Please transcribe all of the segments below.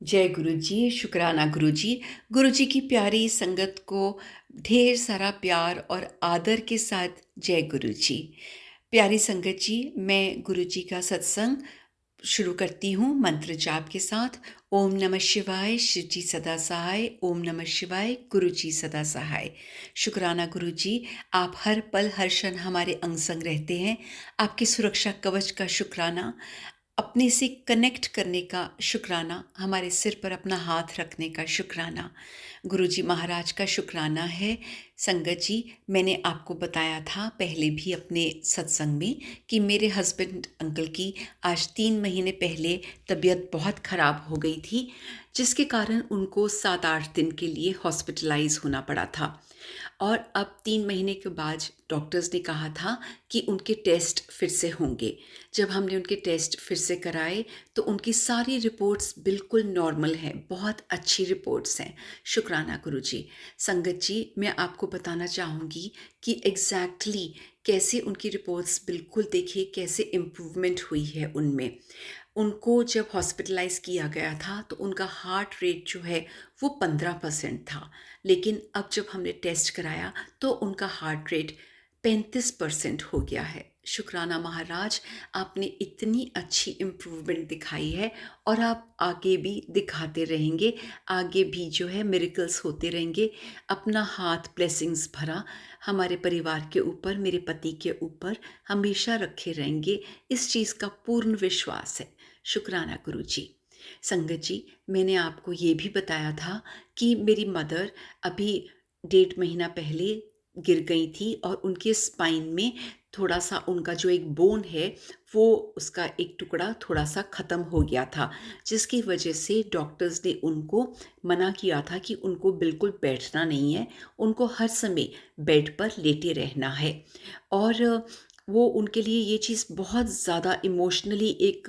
जय गुरु जी, शुक्राना गुरु जी। गुरु जी की प्यारी संगत को ढेर सारा प्यार और आदर के साथ जय गुरु जी। प्यारी संगत जी, मैं गुरु जी का सत्संग शुरू करती हूँ मंत्र जाप के साथ। ओम नमः शिवाय, शिव जी सदा सहाय। ओम नमः शिवाय, गुरु जी सदा सहाय। शुक्राना गुरु जी, आप हर पल हर क्षण हमारे अंग संग रहते हैं। आपकी सुरक्षा कवच का शुक्राना, अपने से कनेक्ट करने का शुक्राना, हमारे सिर पर अपना हाथ रखने का शुक्राना, गुरुजी महाराज का शुक्राना है। संगत जी, मैंने आपको बताया था पहले भी अपने सत्संग में कि मेरे हस्बैंड अंकल की आज 3 महीने पहले तबीयत बहुत ख़राब हो गई थी, जिसके कारण उनको 7-8 दिन के लिए हॉस्पिटलाइज होना पड़ा था। और अब 3 महीने के बाद डॉक्टर्स ने कहा था कि उनके टेस्ट फिर से होंगे। जब हमने उनके टेस्ट फिर से कराए तो उनकी सारी रिपोर्ट्स बिल्कुल नॉर्मल हैं, बहुत अच्छी रिपोर्ट्स हैं। शुक्राना गुरुजी। संगत जी, मैं आपको बताना चाहूँगी कि एग्जैक्टली कैसे उनकी रिपोर्ट्स बिल्कुल देखिए कैसे इम्प्रूवमेंट हुई है उनमें। उनको जब हॉस्पिटलाइज किया गया था तो उनका हार्ट रेट जो है वो 15% था, लेकिन अब जब हमने टेस्ट कराया तो उनका हार्ट रेट 35% हो गया है। शुक्राना महाराज, आपने इतनी अच्छी इम्प्रूवमेंट दिखाई है और आप आगे भी दिखाते रहेंगे। आगे भी जो है मिरेकल्स होते रहेंगे। अपना हाथ ब्लेसिंग्स भरा हमारे परिवार के ऊपर, मेरे पति के ऊपर हमेशा रखे रहेंगे, इस चीज़ का पूर्ण विश्वास है। शुक्राना गुरु जी। संगत जी, मैंने आपको ये भी बताया था कि मेरी मदर अभी 1.5 महीना पहले गिर गई थी और उनके स्पाइन में थोड़ा सा उनका जो एक बोन है वो उसका एक टुकड़ा थोड़ा सा ख़त्म हो गया था, जिसकी वजह से डॉक्टर्स ने उनको मना किया था कि उनको बिल्कुल बैठना नहीं है, उनको हर समय बेड पर लेटे रहना है। और वो उनके लिए ये चीज़ बहुत ज़्यादा इमोशनली एक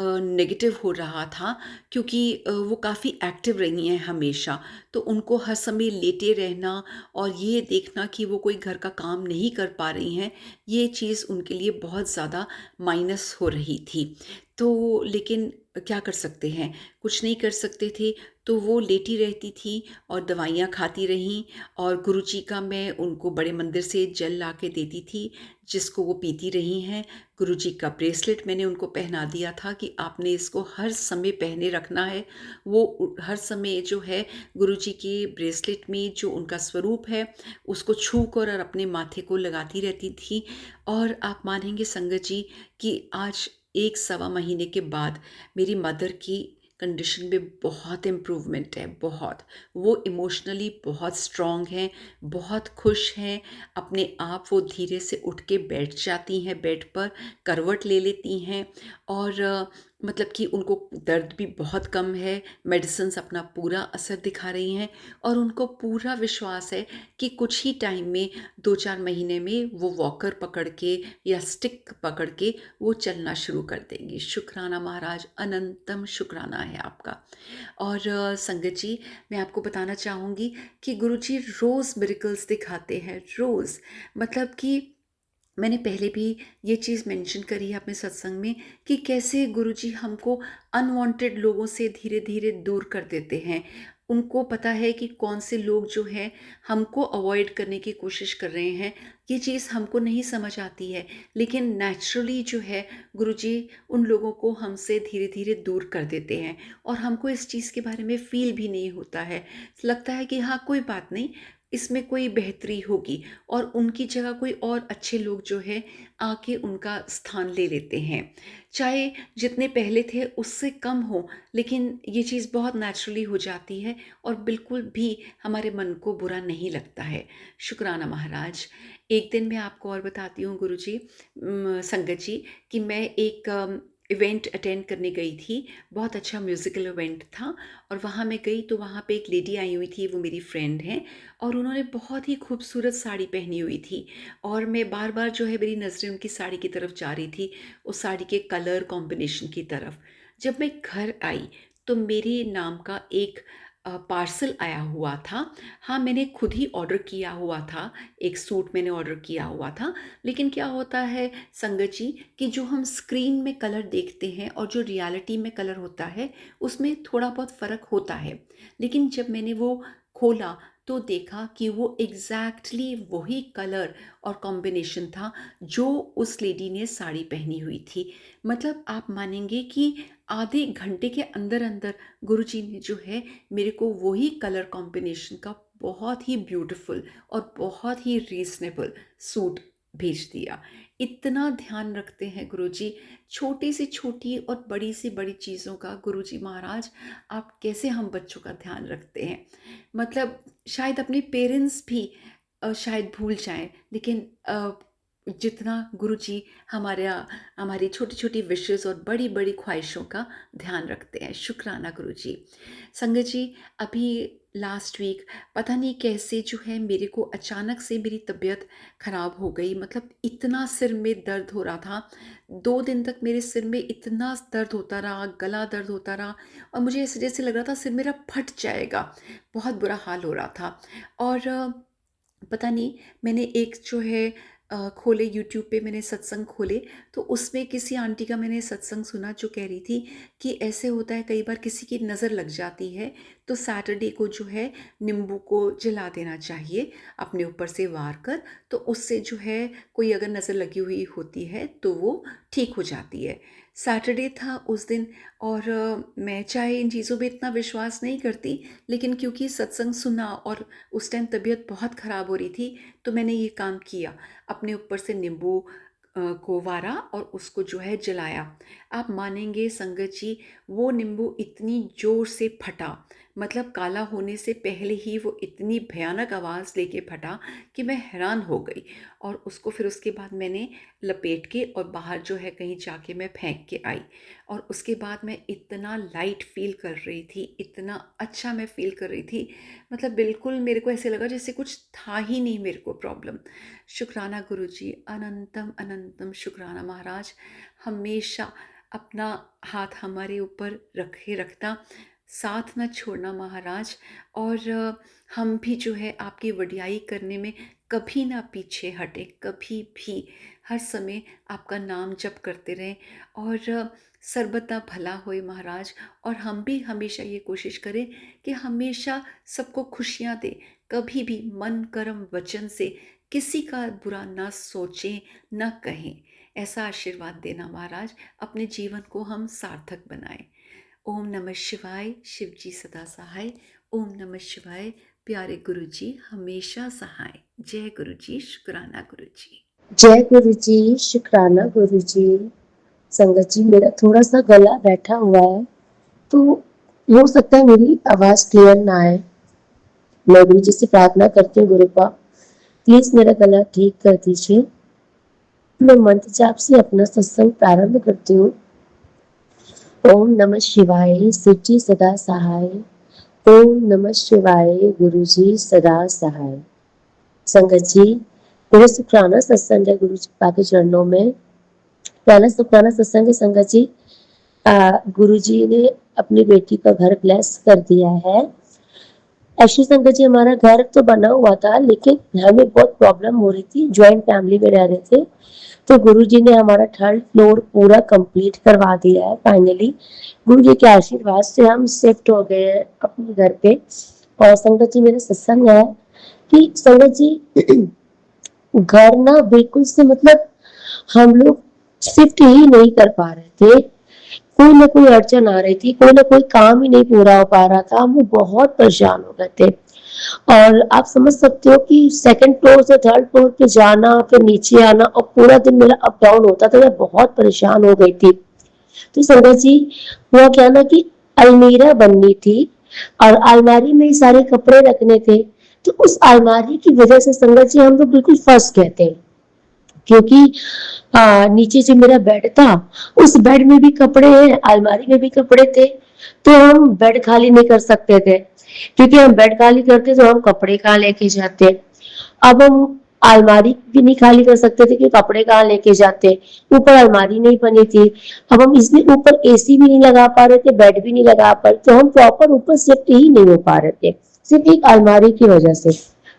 नेगेटिव हो रहा था, क्योंकि वो काफ़ी एक्टिव रही हैं हमेशा, तो उनको हर समय लेटे रहना और ये देखना कि वो कोई घर का काम नहीं कर पा रही हैं, ये चीज़ उनके लिए बहुत ज़्यादा माइनस हो रही थी। तो लेकिन क्या कर सकते हैं, कुछ नहीं कर सकते थे, तो वो लेटी रहती थी और दवाइयाँ खाती रहीं। और गुरुजी का मैं उनको बड़े मंदिर से जल ला के देती थी, जिसको वो पीती रही हैं। गुरुजी का ब्रेसलेट मैंने उनको पहना दिया था कि आपने इसको हर समय पहने रखना है। वो हर समय जो है गुरुजी के ब्रेसलेट में जो उनका स्वरूप है उसको छू कर और अपने माथे को लगाती रहती थी। और आप मानेंगे संगत जी कि आज 1 सवा महीने के बाद मेरी मदर की कंडीशन में बहुत इम्प्रूवमेंट है, बहुत। वो इमोशनली बहुत स्ट्रॉन्ग हैं, बहुत खुश हैं। अपने आप वो धीरे से उठ के बैठ जाती हैं बेड पर, करवट ले लेती हैं। और मतलब कि उनको दर्द भी बहुत कम है, मेडिसिन्स अपना पूरा असर दिखा रही हैं। और उनको पूरा विश्वास है कि कुछ ही टाइम में 2-4 महीने में वो वॉकर पकड़ के या स्टिक पकड़ के वो चलना शुरू कर देंगी। शुक्राना महाराज, अनंतम शुक्राना है आपका। और संगत जी, मैं आपको बताना चाहूँगी कि गुरुजी रोज़ मिरेकल्स दिखाते हैं, रोज़। मतलब कि मैंने पहले भी ये चीज़ मेंशन करी है अपने सत्संग में कि कैसे गुरुजी हमको अनवांटेड लोगों से धीरे धीरे दूर कर देते हैं। उनको पता है कि कौन से लोग जो हैं हमको अवॉइड करने की कोशिश कर रहे हैं। ये चीज़ हमको नहीं समझ आती है, लेकिन नेचुरली जो है गुरुजी उन लोगों को हमसे धीरे धीरे दूर कर देते हैं। और हमको इस चीज़ के बारे में फ़ील भी नहीं होता है। लगता है कि हाँ, कोई बात नहीं, इसमें कोई बेहतरी होगी, और उनकी जगह कोई और अच्छे लोग जो है आके उनका स्थान ले लेते हैं। चाहे जितने पहले थे उससे कम हो, लेकिन ये चीज़ बहुत नेचुरली हो जाती है और बिल्कुल भी हमारे मन को बुरा नहीं लगता है। शुक्राना महाराज। एक दिन मैं आपको और बताती हूँ गुरुजी, संगत जी, कि मैं एक इवेंट अटेंड करने गई थी। बहुत अच्छा म्यूज़िकल इवेंट था और वहाँ मैं गई तो वहाँ पे एक लेडी आई हुई थी, वो मेरी फ्रेंड हैं। और उन्होंने बहुत ही खूबसूरत साड़ी पहनी हुई थी और मैं बार बार जो है मेरी नज़रें उनकी साड़ी की तरफ जा रही थी, उस साड़ी के कलर कॉम्बिनेशन की तरफ। जब मैं घर आई तो मेरे नाम का एक पार्सल आया हुआ था। हाँ, मैंने खुद ही ऑर्डर किया हुआ था, एक सूट मैंने ऑर्डर किया हुआ था। लेकिन क्या होता है संगत जी कि जो हम स्क्रीन में कलर देखते हैं और जो रियलिटी में कलर होता है, उसमें थोड़ा बहुत फ़र्क होता है। लेकिन जब मैंने वो खोला तो देखा कि वो एग्ज़ैक्टली वही कलर और कॉम्बिनेशन था जो उस लेडी ने साड़ी पहनी हुई थी। मतलब आप मानेंगे कि आधे घंटे के अंदर-अंदर गुरुजी ने जो है मेरे को वही कलर कॉम्बिनेशन का बहुत ही ब्यूटीफुल और बहुत ही रीज़नेबल सूट भेज दिया। इतना ध्यान रखते हैं गुरुजी, छोटी से छोटी और बड़ी से बड़ी चीज़ों का। गुरुजी महाराज, आप कैसे हम बच्चों का ध्यान रखते हैं। मतलब शायद अपने पेरेंट्स भी शायद भूल जाएँ, लेकिन जितना गुरुजी हमारी छोटी-छोटी विशेज़ और बड़ी-बड़ी ख्वाहिशों का ध्यान रखते हैं। शुक्राना गुरुजी। संगत जी, अभी लास्ट वीक पता नहीं कैसे जो है मेरे को अचानक से मेरी तबीयत ख़राब हो गई। मतलब इतना सिर में दर्द हो रहा था, 2 दिन तक मेरे सिर में इतना दर्द होता रहा, गला दर्द होता रहा और मुझे ऐसे जैसे लग रहा था सिर मेरा फट जाएगा। बहुत बुरा हाल हो रहा था। और पता नहीं, मैंने एक जो है खोले यूट्यूब पे, मैंने सत्संग खोले तो उसमें किसी आंटी का मैंने सत्संग सुना जो कह रही थी कि ऐसे होता है कई बार किसी की नज़र लग जाती है तो सैटरडे को जो है नींबू को जला देना चाहिए अपने ऊपर से वार कर, तो उससे जो है कोई अगर नज़र लगी हुई होती है तो वो ठीक हो जाती है। सैटरडे था उस दिन और मैं चाहे इन चीज़ों पे इतना विश्वास नहीं करती, लेकिन क्योंकि सत्संग सुना और उस टाइम तबीयत बहुत ख़राब हो रही थी तो मैंने ये काम किया, अपने ऊपर से नींबू को वारा और उसको जो है जलाया। आप मानेंगे संगत जी, वो नींबू इतनी ज़ोर से फटा, मतलब काला होने से पहले ही वो इतनी भयानक आवाज़ लेके फटा कि मैं हैरान हो गई। और उसको फिर उसके बाद मैंने लपेट के और बाहर जो है कहीं जाके मैं फेंक के आई। और उसके बाद मैं इतना लाइट फ़ील कर रही थी, इतना अच्छा मैं फ़ील कर रही थी, मतलब बिल्कुल मेरे को ऐसे लगा जैसे कुछ था ही नहीं मेरे को प्रॉब्लम। शुक्राना गुरुजी, अनंतम अनंतम शुक्राना महाराज। हमेशा अपना हाथ हमारे ऊपर रखे रखना, साथ न छोड़ना महाराज। और हम भी जो है आपकी वडियाई करने में कभी ना पीछे हटे, कभी भी, हर समय आपका नाम जप करते रहें और सर्वदा भला होए महाराज। और हम भी हमेशा ये कोशिश करें कि हमेशा सबको खुशियाँ दें, कभी भी मन कर्म वचन से किसी का बुरा ना सोचें, ना कहें। ऐसा आशीर्वाद देना महाराज, अपने जीवन को हम सार्थक बनाएं। ओम नमः शिवाय, शिव जी सदा सहाय। ओम नमः शिवाय, प्यारे गुरु जी हमेशा सहाय। जय गुरु जी, शुक्राना गुरु जी। जय गुरु जी, शुक्राना गुरु जी। संगत जी, मेरा थोड़ा सा गला बैठा हुआ है तो हो सकता है मेरी आवाज क्लियर ना आए। मैं गुरु जी से प्रार्थना करती हूँ, गुरु पा प्लीज मेरा गला ठीक कर दीजिए। मैं मंत्र जाप से अपना सत्संग प्रारंभ करती हूँ। ओम नमः शिवाय, शिव जी सदा सहाय। ओम नमः शिवाय, गुरु जी सदा सहाय। संगत जी, मेरे शुक्राना सत्संग है गुरु जी पाके चरणों में। पहला शुक्राना सत्संग है संगत जी। गुरु जी ने अपनी बेटी का घर ब्लेस कर दिया है। एक्चुअली संगत जी, हमारा घर तो बना हुआ था लेकिन हमें बहुत प्रॉब्लम हो रही थी, ज्वाइंट फैमिली में रह रहे थे, तो गुरु जी ने हमारा 3rd फ्लोर पूरा कंप्लीट करवा दिया है फाइनली। गुरु जी के आशीर्वाद से हम शिफ्ट हो गए हैं अपने घर पे। और संगत जी, मेरा सत्संग है कि संगत जी घर ना बिल्कुल से मतलब हम लोग शिफ्ट ही नहीं कर पा रहे थे। कोई ना कोई अड़चन आ रही थी, कोई ना कोई काम ही नहीं पूरा हो पा रहा था, हम बहुत परेशान हो गए थे। और आप समझ सकते हो कि 2nd फ्लोर से 3rd फ्लोर पे जाना फिर नीचे आना और पूरा दिन मेरा अप डाउन होता था, मैं बहुत परेशान हो गई थी। तो संगत जी, हुआ क्या ना कि अलमीरा बननी थी और अलमारी में सारे कपड़े रखने थे, तो उस अलमारी की वजह से संगत जी हम लोग बिल्कुल फंस गए थे। क्योंकि नीचे जो मेरा बेड था, उस बेड में भी कपड़े हैं, अलमारी में भी कपड़े थे, तो हम बेड खाली नहीं कर सकते थे, क्योंकि हम बेड खाली करते तो हम कपड़े कहाँ लेके जाते। अब हम अलमारी भी नहीं खाली कर सकते थे कि कपड़े कहाँ लेके जाते, ऊपर अलमारी नहीं बनी थी। अब हम इसमें ऊपर एसी भी नहीं लगा पा रहे थे, बेड भी नहीं लगा पा रहे, तो हम प्रॉपर ऊपर शिफ्ट ही नहीं हो पा रहे थे, सिर्फ एक अलमारी की वजह से।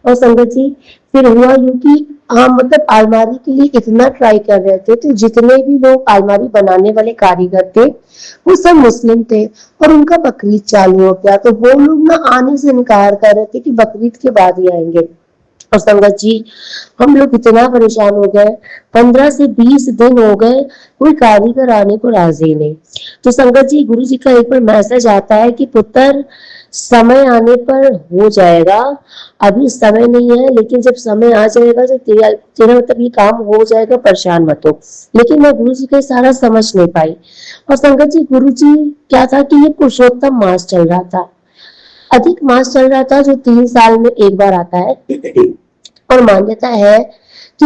और संगत जी, फिर हुआ यूं कि हम मतलब अलमारी के लिए इतना ट्राई कर रहे थे, तो जितने भी लोग अलमारी बनाने वाले कारीगर थे वो सब मुस्लिम थे, और उनका बकरीद चालू हो गया, तो वो लोग ना आने से इनकार कर रहे थे कि बकरीद के बाद ही आएंगे। और संगत जी, हम लोग इतना परेशान हो गए, 15 से 20 दिन हो गए, कोई कारीगर आने को राजी नहीं। तो संगत जी, गुरु जी का एक बार मैसेज आता है कि पुत्र, समय आने पर हो जाएगा, अभी समय नहीं है, लेकिन जब समय आ जाएगा तो तेरा तेरा मतलब ये काम हो जाएगा, परेशान मत हो। लेकिन मैं गुरु जी का सारा समझ नहीं पाई। और संगत जी, गुरु जी क्या था कि ये पुरुषोत्तम मास चल रहा था, अधिक मास चल रहा था, जो 3 साल में एक बार आता है। और मान्यता है कि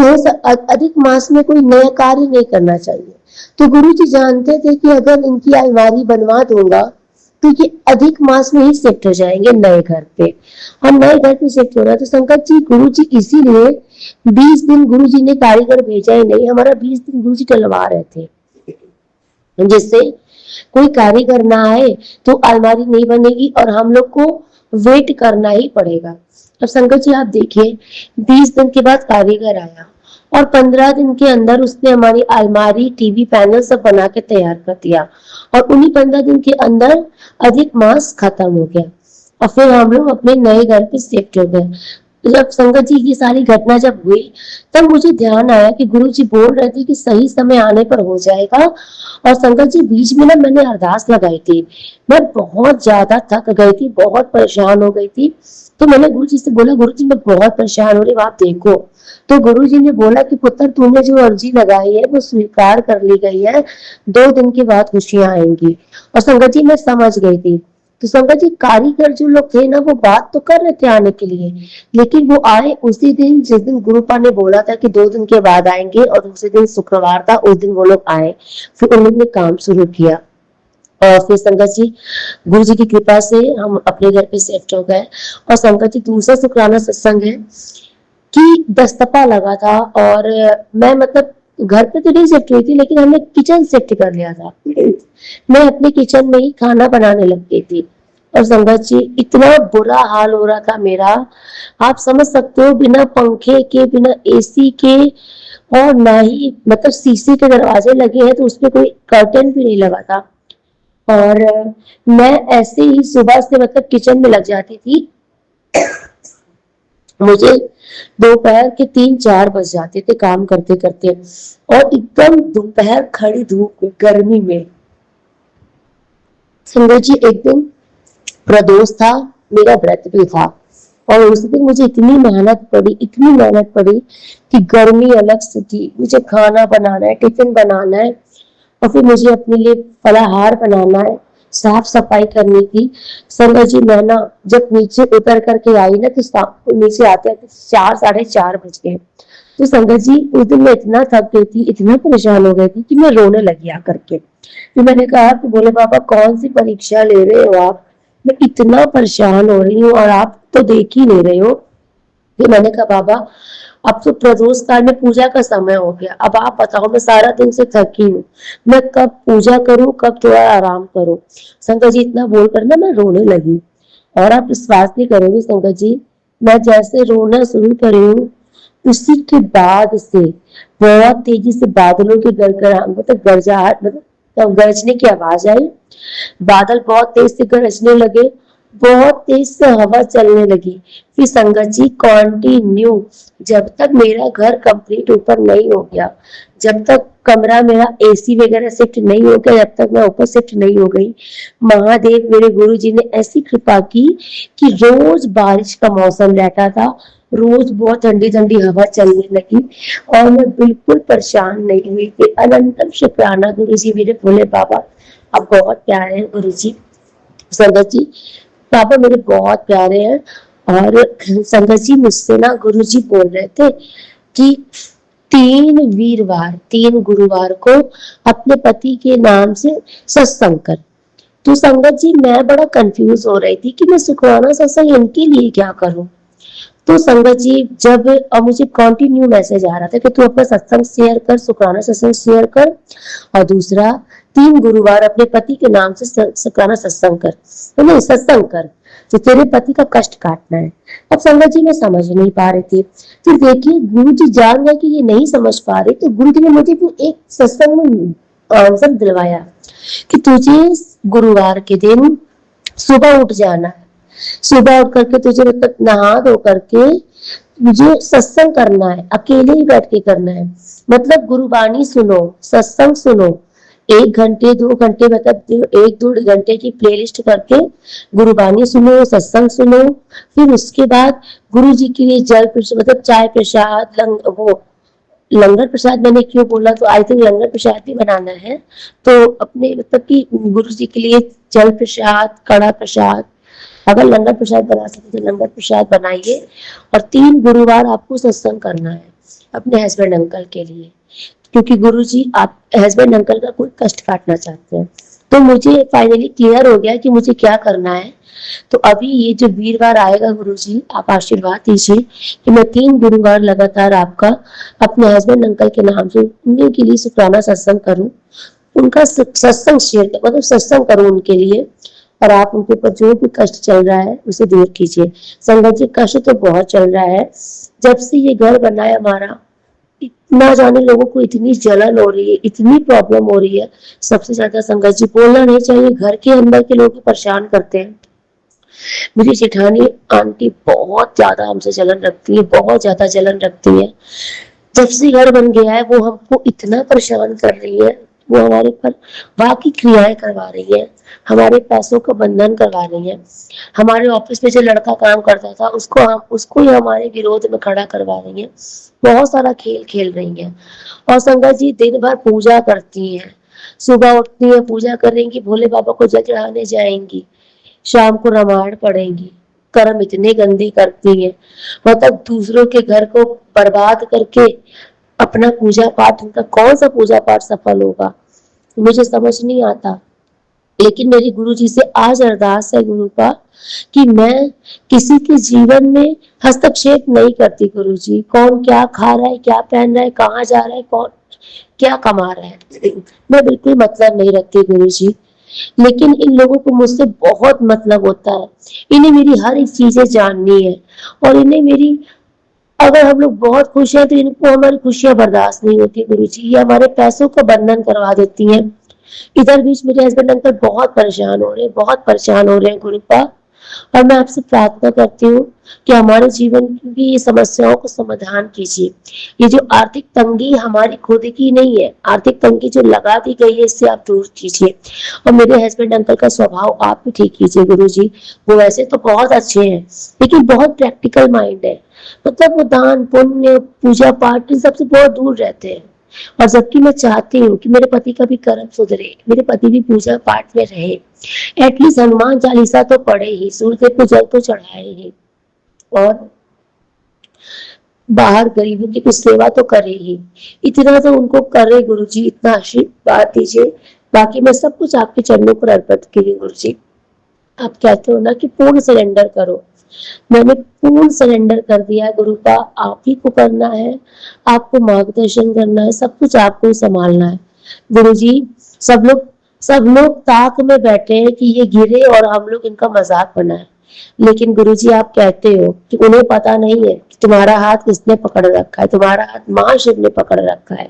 अधिक मास में कोई नया कार्य नहीं करना चाहिए। तो गुरु जी जानते थे कि अगर इनकी अलमारी बनवा दूंगा तो ये अधिक मास में ही शिफ्ट हो जाएंगे नए घर पे, और नए घर पे शिफ्ट हो रहा है। तो संकट जी, गुरु जी इसीलिए 20 दिन गुरु जी ने कारीगर भेजा ही नहीं, हमारा 20 दिन गुरु जी टलवा रहे थे, जिससे कोई कारीगर ना आए तो अलमारी नहीं बनेगी और हम लोग को वेट करना ही पड़ेगा। अब शंकर जी आप देखिए, 20 दिन के बाद कारीगर आया और 15 दिन के अंदर उसने हमारी अलमारी, टीवी, पैनल सब बना के तैयार कर दिया, और उन्हीं 15 दिन के अंदर अधिक मास खत्म हो गया, और फिर हम लोग अपने नए घर पे शिफ्ट हो गए। जब संगत जी ये सारी घटना जब हुई, तब मुझे ध्यान आया कि गुरु जी बोल रहे थे कि सही समय आने पर हो जाएगा। और संगत जी, बीच में ना मैंने अरदास लगाई थी, मैं बहुत ज्यादा थक गई थी, बहुत परेशान हो गई थी, तो मैंने गुरु जी से बोला, गुरु जी मैं बहुत परेशान हो रही हूँ, आप देखो। तो गुरु जी ने बोला कि पुत्र, तूने जो अर्जी लगाई है वो स्वीकार कर ली गई है, 2 दिन के बाद खुशियां आएंगी। और संगत जी मैं समझ गई थी। तो संगत जी, कारीगर जो लोग थे ना, वो बात तो कर रहे थे आने के लिए, लेकिन वो आए उसी दिन जिस दिन गुरुपा ने बोला था कि 2 दिन के बाद आएंगे, और दूसरे दिन शुक्रवार था, उस दिन वो लोग आए, फिर उन लोग ने काम शुरू किया। और फिर संगत जी, गुरु जी की कृपा से हम अपने घर पे शिफ्ट हो गए। और संगत जी, दूसरा शुक्राना सत्संग है कि दस्तपा लगा था, और मैं मतलब घर पे तो नहीं शिफ्ट हुई थी, लेकिन हमने किचन शिफ्ट कर लिया था। मैं अपने किचन में ही खाना बनाने लग गई थी। और संगत जी, इतना बुरा हाल हो रहा था मेरा, आप समझ सकते हो, बिना पंखे के, बिना एसी के, और ना ही मतलब शीशे के दरवाजे लगे हैं, तो उसपे कोई कर्टन भी नहीं लगा था। और मैं ऐसे ही सुबह से मतलब किचन में लग जाती थी, मुझे दोपहर के 3-4 बज जाते थे काम करते करते, और एकदम दोपहर खड़ी धूप में, गर्मी में। संगत जी, एक दिन प्रदोष था, मेरा व्रत भी था, और उस दिन मुझे इतनी मेहनत पड़ी, इतनी मेहनत पड़ी कि गर्मी अलग से थी, मुझे खाना बनाना है, टिफिन बनाना है, और फिर मुझे अपने लिए फलाहार बनाना है, साफ सफाई करनी थी। संगत जी, मैं ना जब नीचे उतर करके आई ना, तो नीचे आते आते 4, 4:30 बज गए। तो संगत जी, उस दिन मैं इतना थक गई थी, इतना परेशान हो गई थी कि मैं रोने लगी आकर के। फिर मैंने कहा कि बोले बाबा, कौन सी परीक्षा ले रहे हो आप, मैं इतना परेशान हो रही हूँ और आप तो देख ही नहीं रहे हो। फिर मैंने कहा, बाबा अब तो प्रदोष काल में पूजा का समय हो गया, अब आप बताओ, मैं सारा दिन से थकी हूँ, मैं कब पूजा करूँ, कब थोड़ा आराम करूँ। शंकर जी, इतना बोलकर ना मैं रोने लगी, और आप विश्वास नहीं करोगे शंकर जी, मैं जैसे रोना शुरू करी हूँ, उसी के बाद से बहुत तेजी से बादलों की गड़गड़ा मतलब गरजाहट, मतलब गरजने की आवाज आई, बादल बहुत तेज से गरजने लगे, बहुत तेज से हवा चलने लगी। फिर संगत जी, कंटिन्यू, जब तक मेरा घर कंप्लीट ऊपर नहीं हो गया, जब तक कमरा मेरा एसी वगैरह शिफ्ट नहीं हो गया, जब तक मैं ऊपर शिफ्ट नहीं हो गई, महादेव मेरे गुरु जी ने ऐसी कृपा की कि रोज बारिश का मौसम रहता था, रोज बहुत ठंडी ठंडी हवा चलने लगी, और मैं बिल्कुल परेशान नहीं हुई थी। अनंतम शुक्राना गुरु जी, मेरे भोले बाबा, आप बहुत प्यारे हैं गुरु जी। संगत जी, पापा मेरे बहुत प्यारे हैं। और संगत जी, मुझसे ना गुरु जी बोल रहे थे कि 3 गुरुवार को अपने पति के नाम से सत्संग कर। तो संगत जी, मैं बड़ा कंफ्यूज हो रही थी कि मैं शुक्राना सत्संग इनके लिए क्या करूं। तो संगत जी जब अब मुझे कंटिन्यू मैसेज आ रहा था कि तू अपना सत्संग शेयर कर, शुक्राना सत्संग शेयर कर, और दूसरा 3 गुरुवार अपने पति के नाम से शुक्राना सत्संग कर, तो नहीं सत्संग कर, तो तेरे पति का कष्ट काटना है। अब संगत जी मैं समझ नहीं पा रही थी। फिर देखिए गुरु जी जान गए कि ये नहीं समझ पा रहे, तो गुरु जी ने मुझे फिर एक सत्संग में आंसर दिलवाया कि तुझे गुरुवार के दिन सुबह उठ जाना है, सुबह उठ करके तुझे मतलब नहा धो करके मुझे सत्संग करना है, अकेले ही बैठ के करना है, मतलब गुरुबाणी सुनो, सत्संग सुनो, 1 घंटे 2 घंटे मतलब 1-2 घंटे की प्लेलिस्ट करके गुरुबाणी सुनो, सत्संग सुनो। फिर उसके बाद गुरु जी के लिए जल प्रसाद मतलब चाय प्रसाद वो लंगर प्रसाद मैंने क्यों बोला, तो आई थिंक लंगर प्रसाद भी बनाना है, तो अपने मतलब कि गुरु जी के लिए जल प्रसाद, कड़ा प्रसाद, अगर लंगर प्रसाद बना सकते तो लंगर प्रसाद बनाइए। और 3 गुरुवार आपको सत्संग करना है अपने हस्बैंड अंकल के लिए, क्योंकि गुरु जी आप हस्बैंड अंकल का कोई कष्ट काटना चाहते हैं। तो मुझे फाइनली क्लियर हो गया कि मुझे क्या करना है। तो अभी ये जो वीरवार आएगा गुरु जी आप आशीर्वाद दीजिए कि मैं 3 गुरुवार लगातार आपका अपने हस्बैंड अंकल के नाम से उन्हीं के लिए शुक्राना सत्संग करूं, उनका सत्संग शेयर मतलब सत्संग करूं उनके लिए, और आप उनके ऊपर जो भी कष्ट चल रहा है उसे दूर कीजिए। संगत जी कष्ट तो बहुत चल रहा है, जब से ये घर बना है हमारा, इतना जाने लोगों को इतनी जलन हो रही है, इतनी प्रॉब्लम हो रही है। सबसे ज्यादा संगत जी बोलना नहीं चाहिए, घर के अंदर के लोग परेशान करते हैं। मेरी जेठानी आंटी बहुत ज्यादा हमसे जलन रखती है, बहुत ज्यादा जलन रखती है। जब से घर बन गया है वो हमको इतना परेशान कर रही है, वो हमारे पर बाकी क्रियाएं करवा रही है, हमारे पैसों का बंधन करवा रही है, हमारे ऑफिस में जो लड़का काम करता था उसको ही हमारे विरोध में खड़ा करवा रही है, बहुत सारा खेल खेल रही है। और संगत जी दिन भर पूजा करती हैं, सुबह उठती है पूजा करेंगी, भोले बाबा को जल चढ़ाने जाएंगी, शाम को रामायण पढ़ेंगी, कर्म इतने गंदे करती है, मतलब दूसरों के घर को बर्बाद करके अपना पूजा पाठ, उनका कौन सा पूजा पाठ सफल होगा मुझे समझ नहीं आता। लेकिन मेरी गुरु जी से आज अरदास है गुरु का कि मैं किसी के जीवन में हस्तक्षेप नहीं करती गुरु जी, कौन क्या खा रहा है, क्या पहन रहा है, कहाँ जा रहा है, कौन क्या कमा रहा है, मैं बिल्कुल मतलब नहीं रखती गुरु जी। लेकिन इन लोगों को मुझसे बहुत मतलब होता है, इन्हें मेरी हर एक चीजें जाननी है, और इन्हें मेरी अगर हम लोग बहुत खुश हैं तो इनको हमारी खुशियां बर्दाश्त नहीं होती गुरु जी, ये हमारे पैसों का बंधन करवा देती हैं। इधर बीच मेरे हस्बैंड अंकल बहुत परेशान हो रहे हैं, बहुत परेशान हो रहे हैं गुरु पा, और मैं आपसे प्रार्थना करती हूँ कि हमारे जीवन की भी ये समस्याओं को समाधान कीजिए। ये जो आर्थिक तंगी हमारी खुद की नहीं है, आर्थिक तंगी जो लगा दी गई है इससे आप दूर कीजिए, और मेरे हस्बैंड अंकल का स्वभाव आप भी ठीक कीजिए गुरु जी। वो वैसे तो बहुत अच्छे हैं लेकिन बहुत प्रैक्टिकल माइंड है, मतलब वो दान पुण्य पूजा पाठ इन सबसे बहुत दूर रहते हैं। और जबकि मैं चाहती हूँ कि मेरे पति का भी कर्म सुधरे, मेरे पति भी पूजा पाठ में रहे, एटलीस्ट हनुमान चालीसा तो पढ़े ही, सूर्यदेव को जल तो चढ़ाए ही, और बाहर गरीबों की कुछ सेवा तो करे ही, इतना तो उनको करे गुरु जी, इतना आशीर्वाद दीजिए। बाकी मैं सब कुछ आपके चरणों पर अर्पित की गुरु जी। आप कहते हो ना कि पूर्ण सरेंडर करो, मैंने पूर्ण सरेंडर कर दिया है गुरु का, आप ही को करना है, आपको मार्गदर्शन करना है, सब कुछ आपको ही संभालना है गुरु जी। सब लोग ताक में बैठे हैं कि ये गिरे और हम लोग इनका मजाक बनाए, लेकिन गुरु जी आप कहते हो कि उन्हें पता नहीं है कि तुम्हारा हाथ किसने पकड़ रखा है, तुम्हारा हाथ माँ शिव ने पकड़ रखा है,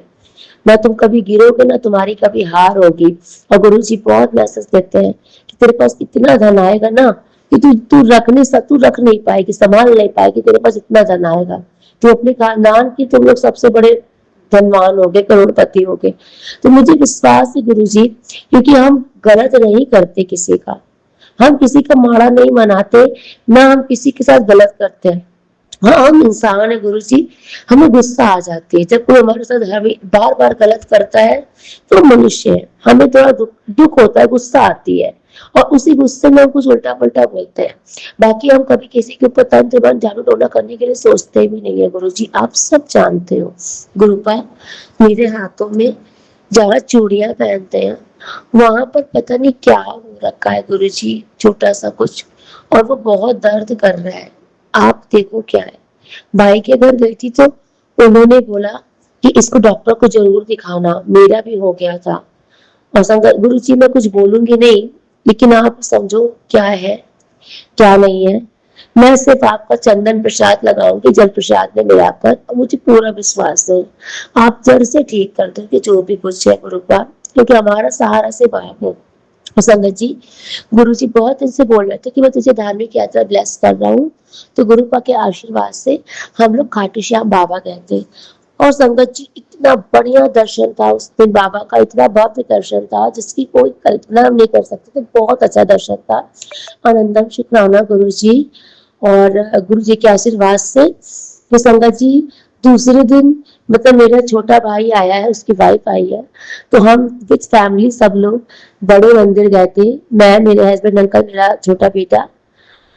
ना तुम कभी गिरोगे ना तुम्हारी कभी हार होगी। और गुरु जी बहुत मैसेज देते हैं कि तेरे पास इतना धन आएगा ना कि तू रख नहीं पाएगी, संभाल नहीं पाएगी, तेरे पास इतना धन आएगा, तू अपने खानदान की तुम लोग सबसे बड़े धनवान हो गए, करोड़पति हो गए। तो मुझे विश्वास है गुरु जी, क्योंकि हम गलत नहीं करते किसी का, हम किसी का माड़ा नहीं मनाते, ना हम किसी के साथ गलत करते हैं। हाँ हम इंसान है गुरु जी, हमें गुस्सा आ जाती है जब कोई हमारे साथ हमें बार बार गलत करता है, तो मनुष्य है, हमें थोड़ा दुख होता है, गुस्सा आती है, और उसी गुस्से में हम कुछ उल्टा पलटा बोलते हैं। बाकी हम कभी किसी के ऊपर तंत्र मन झाड़ू टोना करने के लिए सोचते भी नहीं है गुरु जी, आप सब जानते हो। गुरुपा मेरे हाथों में जहाँ चूड़ियां पहनते हैं वहां पर पता नहीं क्या हो रखा है गुरु जी, छोटा सा कुछ, और वो बहुत दर्द कर रहा है, आप देखो क्या है। भाई के घर गई थी तो उन्होंने बोला कि इसको डॉक्टर को जरूर दिखाना, मेरा भी हो गया था। और संगत गुरु जी मैं कुछ बोलूंगी नहीं, लेकिन आप समझो क्या है क्या नहीं है। मैं सिर्फ आपका चंदन प्रसाद लगाऊंगी जल प्रसाद में मिलाकर, और मुझे पूरा विश्वास है आप जड़ से ठीक कर दोगे जो भी कुछ है गुरु का, क्योंकि हमारा सहारा से बाप है। और संगत जी, गुरु जी बहुत दिन से बोल रहे थे कि मैं तुझे धार्मिक यात्रा ब्लेस कर रहा हूँ, तो गुरु पा के आशीर्वाद से हम लोग खाटू श्याम बाबा गए थे। और संगत जी इतना बढ़िया दर्शन था उस दिन, बाबा का इतना भव्य दर्शन था जिसकी कोई कल्पना हम नहीं कर सकते थे, बहुत अच्छा दर्शन था। आनंदम शुक्राना गुरु जी। और गुरु जी के आशीर्वाद से तो संगत जी दूसरे दिन मतलब मेरा छोटा भाई आया है, उसकी वाइफ आई है, तो हम विद फैमिली सब लोग बड़े मंदिर गए थे। मैं, मेरे हस्बैंड, अंकल, मेरा छोटा बेटा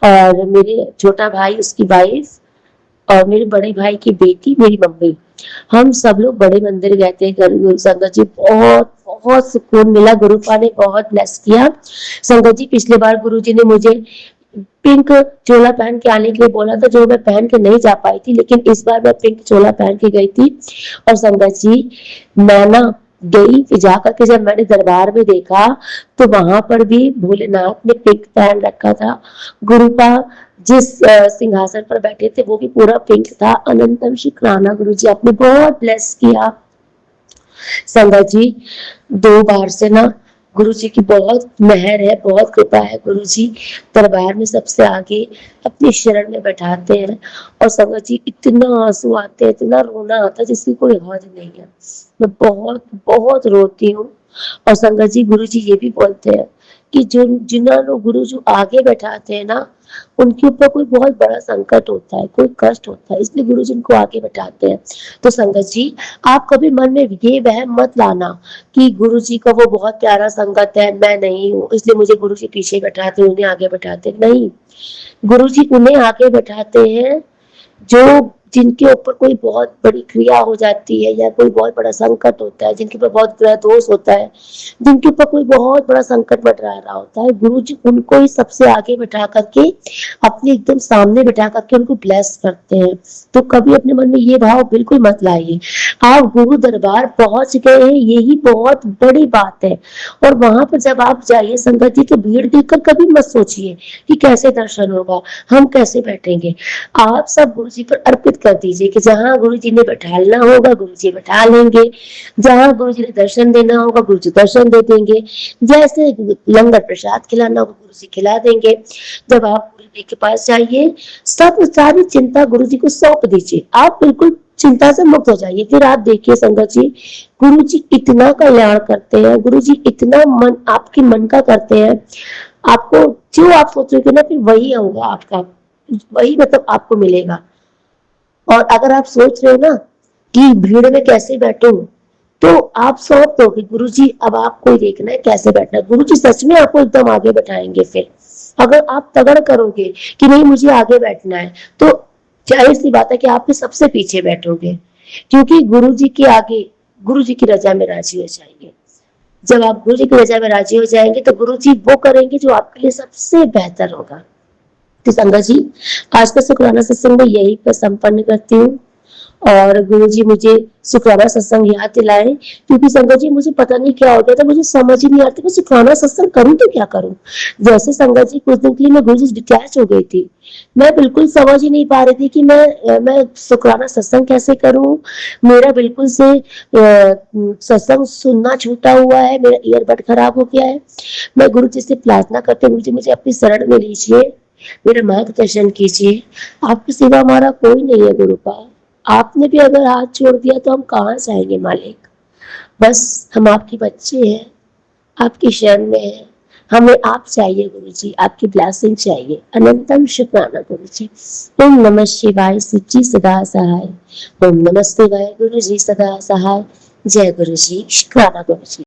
और मेरे छोटा भाई, उसकी वाइफ और मेरे बड़े भाई की बेटी, मेरी मम्मी, हम सब लोग बड़े मंदिर गए थे। संगत जी बहुत बहुत सुकून मिला, गुरुपा ने बहुत ब्लेस किया। संगत जी पिछले बार गुरु जी ने मुझे पिंक चोला पहन के आने के लिए बोला था, जो मैं पहन के नहीं जा पाई थी, लेकिन इस बार मैं पिंक चोला पहन के गई थी। और संगत जी मैं ना गई, फिर जा करके जब मैंने दरबार में देखा तो वहां पर भी भोलेनाथ ने पिंक पहन रखा था। गुरु का जिस सिंहासन पर बैठे थे वो भी पूरा पिंक था। अनंतम शुक्राना गुरु जी, आपने बहुत ब्लेस किया। संगत जी 2 बार से ना गुरु जी की बहुत मेहर है, बहुत कृपा है। गुरु जी दरबार में सबसे आगे अपनी शरण में बैठाते हैं, और संगत जी इतना आंसू आते हैं, इतना रोना आता है जिसकी कोई हद नहीं है। मैं बहुत बहुत रोती हूँ। और संगत जी गुरु जी ये भी बोलते हैं कि जो जिन्हें लोग गुरु जी आगे बैठाते हैं ना, उनके ऊपर कोई बहुत बड़ा संकट होता है, कोई कष्ट होता है, इसलिए गुरु जी उनको आगे बैठाते हैं। तो संगत जी आप कभी मन में ये वहम मत लाना कि गुरु जी का वो बहुत प्यारा संगत है, मैं नहीं हूँ इसलिए मुझे गुरु जी पीछे बैठाते, उन्हें आगे बैठाते, नहीं। गुरु जी उन्हें आगे बैठाते हैं जो जिनके ऊपर कोई बहुत बड़ी क्रिया हो जाती है, या कोई बहुत बड़ा संकट होता है, जिनके ऊपर बहुत ग्रह दोष होता है, जिनके ऊपर कोई बहुत बड़ा संकट मंडरा रहा होता है, गुरु जी उनको ही सबसे आगे बैठा करके अपने एकदम सामने बैठा करके उनको ब्लेस करते हैं। तो कभी अपने मन में ये भाव बिल्कुल मत लाइए। आप गुरु दरबार पहुंच गए हैं, यही बहुत बड़ी बात है। और वहां पर जब आप जाइए संगत जी, तो भीड़ देखकर कभी मत सोचिए कि कैसे दर्शन होगा, हम कैसे बैठेंगे। आप सब गुरु जी पर अर्पित कर दीजिए कि जहाँ गुरु जी ने बैठालना होगा गुरु जी बैठा लेंगे, जहाँ गुरु जी ने दर्शन देना होगा गुरु जी दर्शन दे देंगे, जैसे लंगर प्रसाद खिलाना होगा गुरु जी खिला देंगे। जब आप गुरु जी के पास जाइए, सब सारी चिंता गुरु जी को सौंप दीजिए, आप बिल्कुल चिंता से मुक्त हो जाइए। फिर आप देखिए संगत जी, गुरु जी इतना कल्याण करते हैं, गुरु जी इतना मन आपके मन का करते हैं, आपको जो आप सोचोगे ना फिर वही होगा आपका, वही मतलब आपको मिलेगा। और अगर आप सोच रहे हो ना कि भीड़ में कैसे बैठूं, तो आप सौंप दोगे गुरु जी, अब आपको ही देखना है कैसे बैठना है। गुरु जी सच में आपको एकदम आगे बैठाएंगे। फिर अगर आप तगड़ करोगे कि नहीं मुझे आगे बैठना है, तो जाहिर सी बात है कि आप भी सबसे पीछे बैठोगे, क्योंकि गुरु जी के आगे गुरु जी की रजा में राजी हो जाएंगे। जब आप गुरु जी की रजा में राजी हो जाएंगे तो गुरु जी वो करेंगे जो आपके लिए सबसे बेहतर होगा। तो संगत जी आज का शुक्राना सत्संग में यही पर संपन्न करती हूँ। और गुरु जी मुझे शुक्राना सत्संग याद दिलाए, क्योंकि संगत जी मुझे पता नहीं क्या हो गया था, मुझे समझ ही नहीं आती मैं शुक्राना सत्संग करूँ तो क्या करूँ। जैसे संगत जी कुछ दिन के लिए मैं गुरु जी डिटैच हो गई थी, मैं बिल्कुल समझ ही नहीं पा रही थी कि मैं शुक्राना सत्संग कैसे करूँ। मेरा बिल्कुल से सत्संग सुनना छूटा हुआ है, मेरा ईयरबड खराब हो गया है। मैं गुरु जी से प्रार्थना करते गुरु जी मुझे अपनी शरण में लीजिए, मेरा मार्गदर्शन कीजिए, आपके सिवा हमारा कोई नहीं है गुरुपाल। आपने भी अगर हाथ छोड़ दिया तो हम कहाँ जाएंगे मालिक। बस हम आपके बच्चे हैं, आपकी शरण में है, हमें आप चाहिए गुरु जी, आपकी ब्लेसिंग चाहिए। अनंतम शुक्राना गुरु जी। ओम नमः शिवाय, शिवजी सदा सहाय। ओम नमः शिवाय, गुरु जी सदा सहाय। जय गुरु जी, शुक्राना गुरु जी।